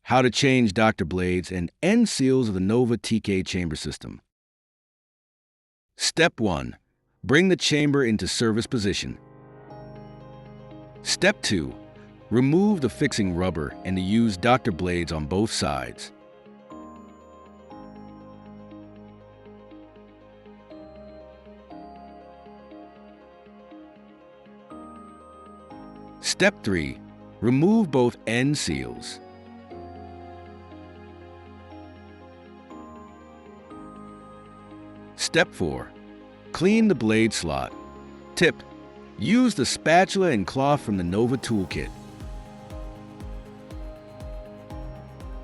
How to change Dr. blades and end seals of the Nova TK chamber system. Step 1. Bring the chamber into service position. Step 2. Remove the fixing rubber and use Dr. blades on both sides. Step 3. Remove both end seals. Step 4. Clean the blade slot. Tip: use the spatula and cloth from the Nova toolkit.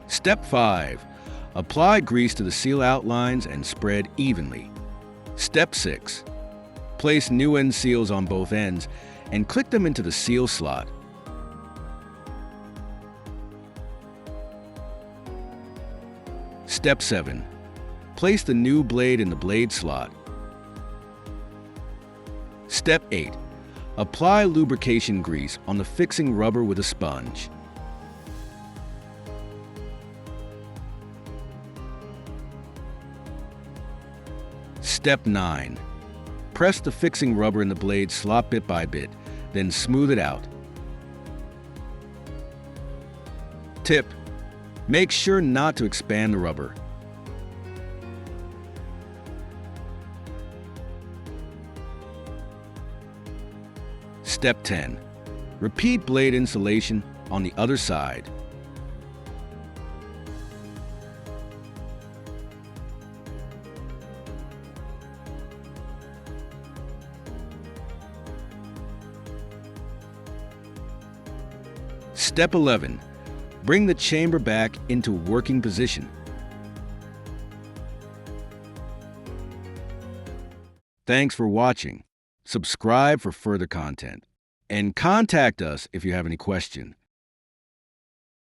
Step 5. Apply grease to the seal outlines and spread evenly. Step 6. Place new end seals on both ends and click them into the seal slot. Step 7. Place the new blade in the blade slot. Step 8. Apply lubrication grease on the fixing rubber with a sponge. Step 9. Press the fixing rubber in the blade slot bit by bit, then smooth it out. Tip: make sure not to expand the rubber. Step 10. Repeat blade installation on the other side. Step 11. Bring the chamber back into working position. Thanks for watching. Subscribe for further content. And contact us if you have any question.